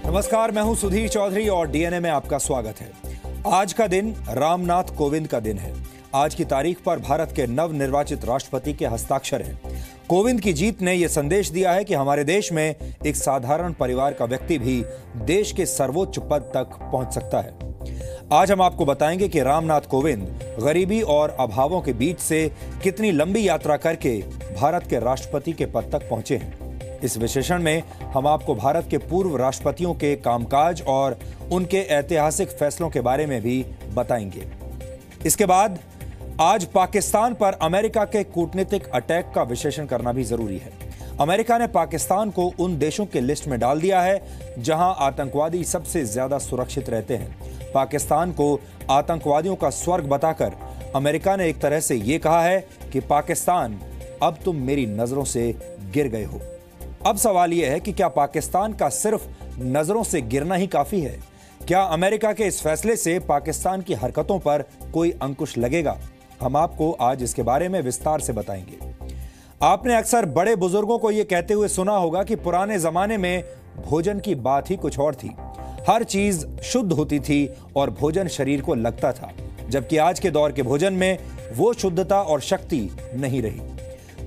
नमस्कार, मैं हूं सुधीर चौधरी और डीएनए में आपका स्वागत है। आज का दिन रामनाथ कोविंद का दिन है। आज की तारीख पर भारत के नवनिर्वाचित राष्ट्रपति के हस्ताक्षर हैं। कोविंद की जीत ने यह संदेश दिया है कि हमारे देश में एक साधारण परिवार का व्यक्ति भी देश के सर्वोच्च पद तक पहुंच सकता है। आज हम आपको बताएंगे कि रामनाथ कोविंद गरीबी और अभावों के बीच से कितनी लंबी यात्रा करके भारत के राष्ट्रपति के पद तक पहुंचे हैं। इस विश्लेषण में हम आपको भारत के पूर्व राष्ट्रपतियों के कामकाज और उनके ऐतिहासिक फैसलों के बारे में भी बताएंगे। इसके बाद आज पाकिस्तान पर अमेरिका के कूटनीतिक अटैक का विश्लेषण करना भी जरूरी है। अमेरिका ने पाकिस्तान को उन देशों के लिस्ट में डाल दिया है जहां आतंकवादी सबसे ज्यादा सुरक्षित रहते हैं। पाकिस्तान को आतंकवादियों का स्वर्ग बताकर अमेरिका ने एक तरह से यह कहा है कि पाकिस्तान, अब तुम मेरी नजरों से गिर गए हो। अब सवाल यह है कि क्या पाकिस्तान का सिर्फ नजरों से गिरना ही काफी है? क्या अमेरिका के इस फैसले से पाकिस्तान की हरकतों पर कोई अंकुश लगेगा? हम आपको आज इसके बारे में विस्तार से बताएंगे। आपने अक्सर बड़े बुजुर्गों को यह कहते हुए सुना होगा कि पुराने जमाने में भोजन की बात ही कुछ और थी। हर चीज शुद्ध होती थी और भोजन शरीर को लगता था, जबकि आज के दौर के भोजन में वो शुद्धता और शक्ति नहीं रही।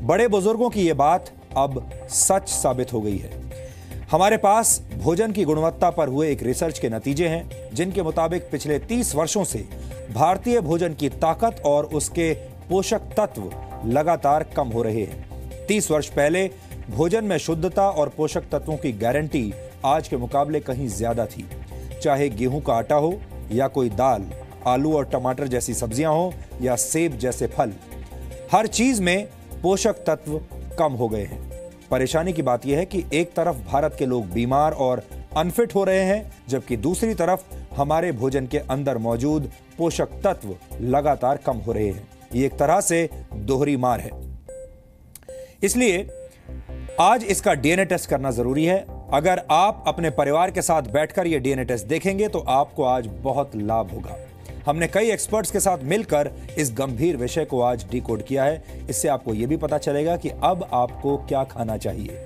बड़े बुजुर्गों की यह बात अब सच साबित हो गई है। हमारे पास भोजन की गुणवत्ता पर हुए एक रिसर्च के नतीजे हैं, जिनके मुताबिक पिछले 30 वर्षों से भारतीय भोजन की ताकत और उसके पोषक तत्व लगातार कम हो रहे हैं। 30 वर्ष पहले भोजन में शुद्धता और पोषक तत्वों की गारंटी आज के मुकाबले कहीं ज्यादा थी। चाहे गेहूं का आटा हो या कोई दाल, आलू और टमाटर जैसी सब्जियां हो या सेब जैसे फल, हर चीज में पोषक तत्व कम हो गए हैं। परेशानी की बात यह है कि एक तरफ भारत के लोग बीमार और अनफिट हो रहे हैं, जबकि दूसरी तरफ हमारे भोजन के अंदर मौजूद पोषक तत्व लगातार कम हो रहे हैं। ये एक तरह से दोहरी मार है। इसलिए आज इसका डीएनए टेस्ट करना जरूरी है। अगर आप अपने परिवार के साथ बैठकर यह डीएनए टेस्ट देखेंगे तो आपको आज बहुत लाभ होगा। हमने कई एक्सपर्ट्स के साथ मिलकर इस गंभीर विषय को आज डिकोड किया है। इससे आपको यह भी पता चलेगा कि अब आपको क्या खाना चाहिए।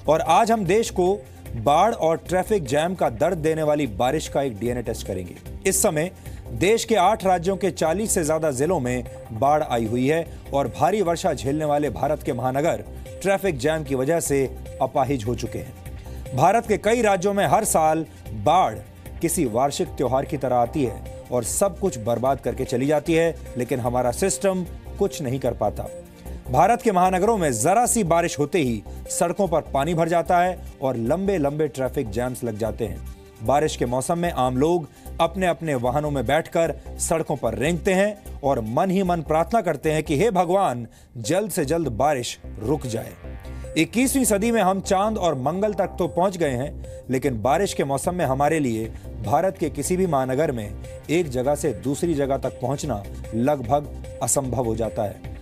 और आज हम देश को बाढ़ और ट्रैफिक जैम का दर्द देने वाली बारिश का एक डीएनए टेस्ट करेंगे। इस समय देश के 8 राज्यों के 40 से ज्यादा जिलों में बाढ़ आई हुई है और भारी वर्षा झेलने वाले भारत के महानगर ट्रैफिक जैम की वजह से अपाहिज हो चुके हैं। भारत के कई राज्यों में हर साल बाढ़ किसी वार्षिक त्योहार की तरह आती है और सब कुछ बर्बाद करके चली जाती है, लेकिन हमारा सिस्टम कुछ नहीं कर पाता। भारत के महानगरों में जरा सी बारिश होते ही सड़कों पर पानी भर जाता है और लंबे लंबे ट्रैफिक जैम्स लग जाते हैं। बारिश के मौसम में आम लोग अपने अपने वाहनों में बैठकर सड़कों पर रेंगते हैं और मन ही मन प्रार्थना करते हैं कि हे भगवान, जल्द से जल्द बारिश रुक जाए। 21वीं सदी में हम चांद और मंगल तक तो पहुंच गए हैं, लेकिन बारिश के मौसम में हमारे लिए भारत के किसी भी महानगर में एक जगह से दूसरी जगह तक पहुंचना लगभग असंभव हो जाता है।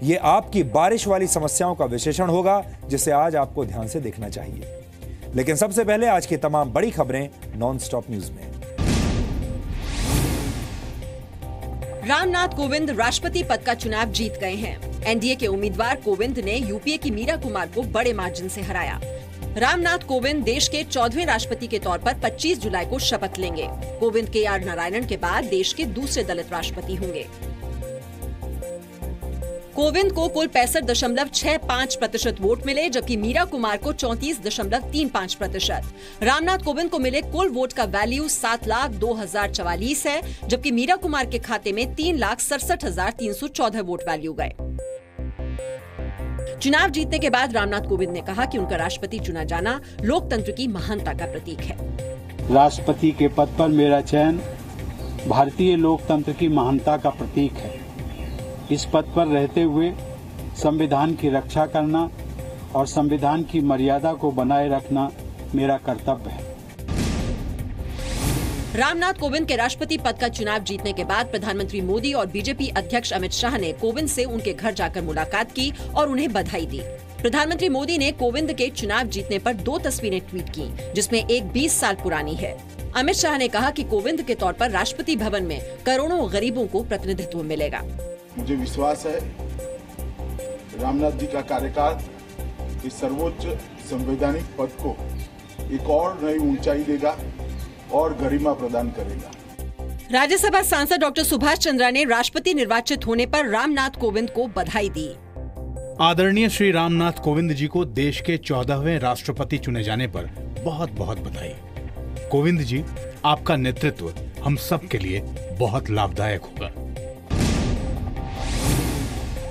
ये आपकी बारिश वाली समस्याओं का विश्लेषण होगा, जिसे आज आपको ध्यान से देखना चाहिए। लेकिन सबसे पहले आज की तमाम बड़ी खबरें नॉन स्टॉप न्यूज में। रामनाथ कोविंद राष्ट्रपति पद का चुनाव जीत गए हैं। एनडीए के उम्मीदवार कोविंद ने यूपीए की मीरा कुमार को बड़े मार्जिन से हराया। रामनाथ कोविंद देश के 14वें राष्ट्रपति के तौर पर 25 जुलाई को शपथ लेंगे। कोविंद के आर नारायणन के बाद देश के दूसरे दलित राष्ट्रपति होंगे। कोविंद को कुल 65.65% वोट मिले, जबकि मीरा कुमार को 34.35%। रामनाथ कोविंद को मिले कुल वोट का वैल्यू 7,02,044 है, जबकि मीरा कुमार के खाते में 3,67,314 वोट वैल्यू गए। चुनाव जीतने के बाद रामनाथ कोविंद ने कहा कि उनका राष्ट्रपति चुना जाना लोकतंत्र की महानता का प्रतीक है। राष्ट्रपति के पद पर मेरा चयन भारतीय लोकतंत्र की महानता का प्रतीक है। इस पद पर रहते हुए संविधान की रक्षा करना और संविधान की मर्यादा को बनाए रखना मेरा कर्तव्य है। रामनाथ कोविंद के राष्ट्रपति पद का चुनाव जीतने के बाद प्रधानमंत्री मोदी और बीजेपी अध्यक्ष अमित शाह ने कोविंद से उनके घर जाकर मुलाकात की और उन्हें बधाई दी। प्रधानमंत्री मोदी ने कोविंद के चुनाव जीतने पर 2 तस्वीरें ट्वीट की, जिसमें एक 20 साल पुरानी है। अमित शाह ने कहा कि कोविंद के तौर पर राष्ट्रपति भवन में करोड़ों गरीबों को प्रतिनिधित्व मिलेगा। मुझे विश्वास है रामनाथ जी का कार्यकाल इस सर्वोच्च संवैधानिक पद को एक और नई ऊंचाई देगा और गरिमा प्रदान करेगा। राज्यसभा सांसद डॉक्टर सुभाष चंद्रा ने राष्ट्रपति निर्वाचित होने पर रामनाथ कोविंद को बधाई दी। आदरणीय श्री रामनाथ कोविंद जी को देश के 14वें राष्ट्रपति चुने जाने पर बहुत बहुत बधाई। कोविंद जी, आपका नेतृत्व हम सब के लिए बहुत लाभदायक होगा।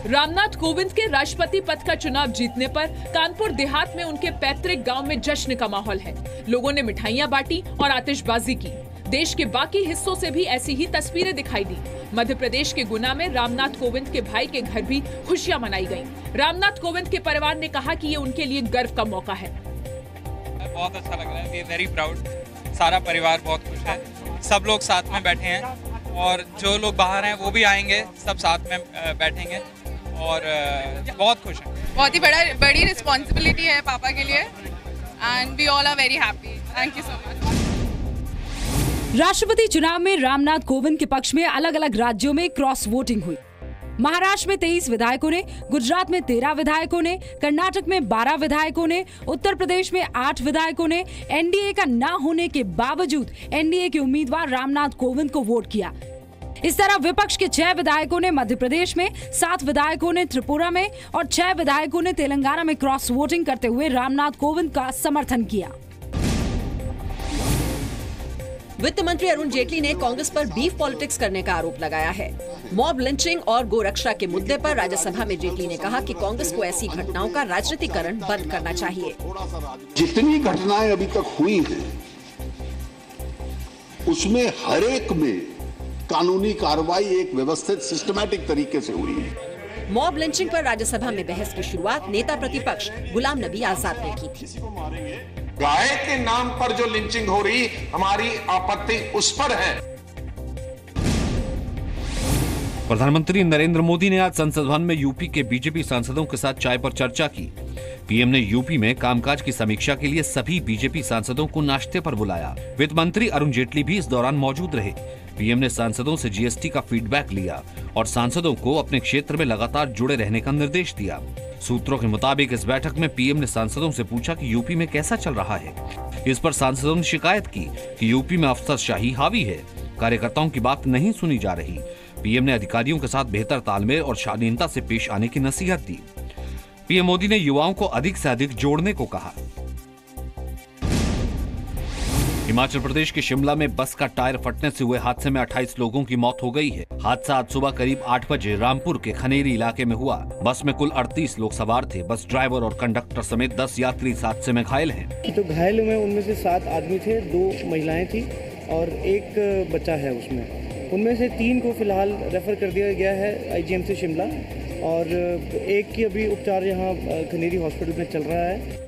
रामनाथ कोविंद के राष्ट्रपति पद का चुनाव जीतने पर कानपुर देहात में उनके पैतृक गांव में जश्न का माहौल है। लोगों ने मिठाइयां बांटी और आतिशबाजी की। देश के बाकी हिस्सों से भी ऐसी ही तस्वीरें दिखाई दी। मध्य प्रदेश के गुना में रामनाथ कोविंद के भाई के घर भी खुशियां मनाई गईं। रामनाथ कोविंद के परिवार ने कहा कि ये उनके लिए गर्व का मौका है। बहुत अच्छा लग रहा है, वी आर वेरी प्राउड। सारा परिवार बहुत खुश है, सब लोग साथ में बैठे हैं और जो लोग बाहर हैं वो भी आएंगे, सब साथ में बैठेंगे और बहुत खुश हैं। बहुत ही बड़ी रिस्पॉन्सिबिलिटी है पापा के लिए and we all are very happy. Thank you so much. राष्ट्रपति चुनाव में रामनाथ कोविंद के पक्ष में अलग अलग राज्यों में क्रॉस वोटिंग हुई। महाराष्ट्र में 23 विधायकों ने, गुजरात में 13 विधायकों ने, कर्नाटक में 12 विधायकों ने, उत्तर प्रदेश में 8 विधायकों ने एनडीए का ना होने के बावजूद एनडीए के उम्मीदवार रामनाथ कोविंद को वोट किया। इस तरह विपक्ष के 6 विधायकों ने मध्य प्रदेश में, 7 विधायकों ने त्रिपुरा में और 6 विधायकों ने तेलंगाना में क्रॉस वोटिंग करते हुए रामनाथ कोविंद का समर्थन किया। वित्त मंत्री अरुण जेटली ने कांग्रेस पर बीफ पॉलिटिक्स करने का आरोप लगाया है। मॉब लिंचिंग और गोरक्षा के मुद्दे पर राज्यसभा में जेटली ने कहा कि कांग्रेस को ऐसी घटनाओं का राजनीतिकरण बंद करना चाहिए। जितनी घटनाएं अभी तक हुई हैं, उसमें हर एक में कानूनी कार्रवाई एक व्यवस्थित सिस्टमैटिक तरीके से हुई है। मॉब लिंचिंग पर राज्यसभा में बहस की शुरुआत नेता प्रतिपक्ष गुलाम नबी आजाद ने की थी। गाय के नाम पर जो लिंचिंग हो रही, हमारी आपत्ति उस पर है। प्रधानमंत्री नरेंद्र मोदी ने आज संसद भवन में यूपी के बीजेपी सांसदों के साथ चाय पर चर्चा की। पीएम ने यूपी में कामकाज की समीक्षा के लिए सभी बीजेपी सांसदों को नाश्ते पर बुलाया। वित्त मंत्री अरुण जेटली भी इस दौरान मौजूद रहे। पीएम ने सांसदों से जीएसटी का फीडबैक लिया और सांसदों को अपने क्षेत्र में लगातार जुड़े रहने का निर्देश दिया। सूत्रों के मुताबिक इस बैठक में पीएम ने सांसदों से पूछा कि यूपी में कैसा चल रहा है। इस पर सांसदों ने शिकायत की कि यूपी में अफसरशाही हावी है, कार्यकर्ताओं की बात नहीं सुनी जा रही। पीएम ने अधिकारियों के साथ बेहतर तालमेल और शालीनता से पेश आने की नसीहत दी। पीएम मोदी ने युवाओं को अधिक से अधिक जोड़ने को कहा। हिमाचल प्रदेश के शिमला में बस का टायर फटने से हुए हादसे में 28 लोगों की मौत हो गई है। हादसा आज सुबह करीब 8 बजे रामपुर के खनेरी इलाके में हुआ। बस में कुल 38 लोग सवार थे। बस ड्राइवर और कंडक्टर समेत 10 यात्री इस हादसे में घायल हैं। तो घायल में उनमें से 7 आदमी थे, 2 महिलाएं थी और एक बच्चा है उसमें। उनमें से 3 को फिलहाल रेफर कर दिया गया है IGMC शिमला और एक की अभी उपचार यहाँ खनेरी हॉस्पिटल में चल रहा है।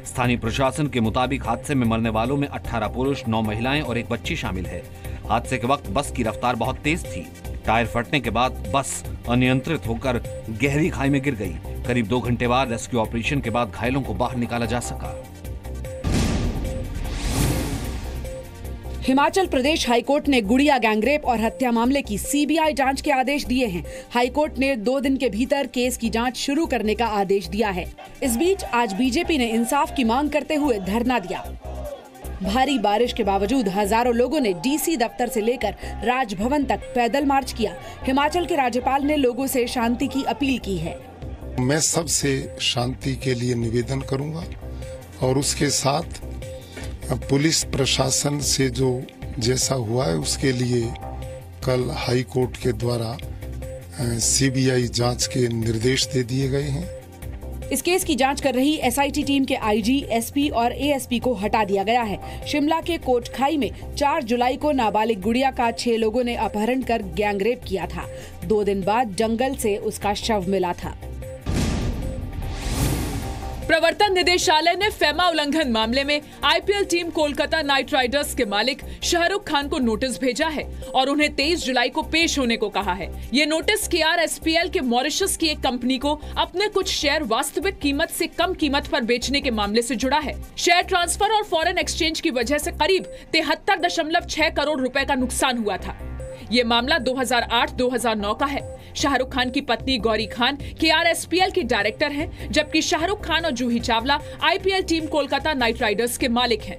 स्थानीय प्रशासन के मुताबिक हादसे में मरने वालों में 18 पुरुष, 9 महिलाएं और एक बच्ची शामिल है। हादसे के वक्त बस की रफ्तार बहुत तेज थी। टायर फटने के बाद बस अनियंत्रित होकर गहरी खाई में गिर गई। करीब 2 घंटे बाद रेस्क्यू ऑपरेशन के बाद घायलों को बाहर निकाला जा सका। हिमाचल प्रदेश हाईकोर्ट ने गुड़िया गैंगरेप और हत्या मामले की CBI जांच के आदेश दिए हैं। हाईकोर्ट ने 2 दिन के भीतर केस की जांच शुरू करने का आदेश दिया है। इस बीच आज बीजेपी ने इंसाफ की मांग करते हुए धरना दिया। भारी बारिश के बावजूद हजारों लोगों ने DC दफ्तर से लेकर राजभवन तक पैदल मार्च किया। हिमाचल के राज्यपाल ने लोगों से शांति की अपील की है। मैं सबसे शांति के लिए निवेदन करूंगा और उसके साथ पुलिस प्रशासन से जो जैसा हुआ है उसके लिए कल हाई कोर्ट के द्वारा CBI जांच के निर्देश दे दिए गए हैं। इस केस की जांच कर रही SIT टीम के IG, SP और ASP को हटा दिया गया है। शिमला के कोटखाई में 4 जुलाई को नाबालिग गुड़िया का 6 लोगों ने अपहरण कर गैंगरेप किया था। 2 दिन बाद जंगल से उसका शव मिला था। प्रवर्तन निदेशालय ने फेमा उल्लंघन मामले में IPL team Kolkata knight riders के मालिक शाहरुख खान को नोटिस भेजा है और उन्हें 23 जुलाई को पेश होने को कहा है। ये नोटिस KRSPL के मॉरिशस की एक कंपनी को अपने कुछ शेयर वास्तविक कीमत से कम कीमत पर बेचने के मामले से जुड़ा है। शेयर ट्रांसफर और फॉरेन एक्सचेंज की वजह से करीब 73.6 करोड़ रुपए का नुकसान हुआ था। ये मामला 2008-2009 का है। शाहरुख खान की पत्नी गौरी खान KRSPL की डायरेक्टर हैं, जबकि शाहरुख खान और Juhi Chawla IPL team Kolkata knight riders के मालिक हैं।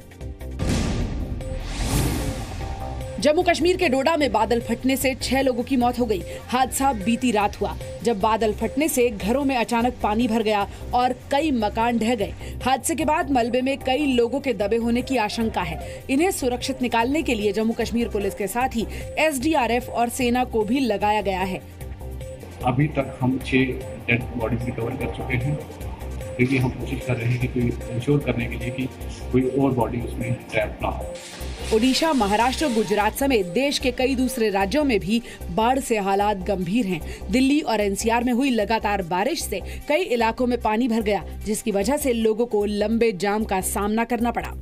जम्मू कश्मीर के डोडा में बादल फटने से 6 लोगों की मौत हो गई। हादसा बीती रात हुआ, जब बादल फटने से घरों में अचानक पानी भर गया और कई मकान ढह गए। हादसे के बाद मलबे में कई लोगों के दबे होने की आशंका है। इन्हें सुरक्षित निकालने के लिए जम्मू कश्मीर पुलिस के साथ ही SDRF और सेना को भी लगाया गया है। अभी तक हम 6 डेड बॉडीज रिकवर कर चुके हैं, क्योंकि हम कोशिश कर रहे हैं कि कोई इंश्योर करने के लिए कि कोई और बॉडी उसमें ट्रैप ना हो। ओडिशा, महाराष्ट्र, गुजरात समेत देश के कई दूसरे राज्यों में भी बाढ़ से हालात गंभीर हैं। दिल्ली और NCR में हुई लगातार बारिश से कई इलाकों में पानी भर गया, जिसकी वजह से लोगों को लंबे जाम का सामना करना पड़ा।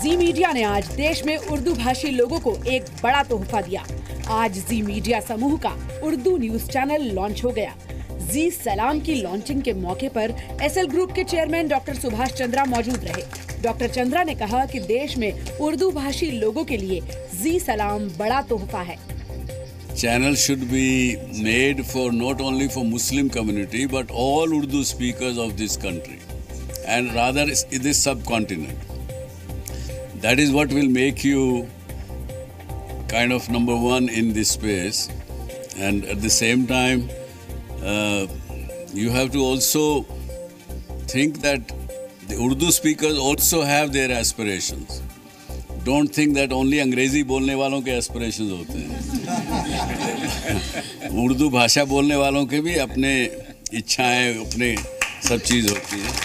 जी मीडिया ने आज देश में उर्दू भाषी लोगों को एक बड़ा तोहफा दिया। आज जी मीडिया समूह का उर्दू न्यूज चैनल लॉन्च हो गया। जी सलाम की लॉन्चिंग के मौके पर SL ग्रुप के चेयरमैन डॉक्टर सुभाष चंद्रा मौजूद रहे। डॉक्टर चंद्रा ने कहा कि देश में उर्दू भाषी लोगों के लिए जी सलाम बड़ा तोहफा है। Channel should be made for not only for Muslim community but all Urdu speakers of this country and rather this subcontinent. That is what will make you kind of number one in this space, and at the same time you have to also think that the Urdu speakers also have their aspirations. Don't think that only अंग्रेजी बोलने वालों के aspirations होते हैं। उर्दू भाषा बोलने वालों के भी अपने इच्छाएं, अपने सब चीज़ होती है।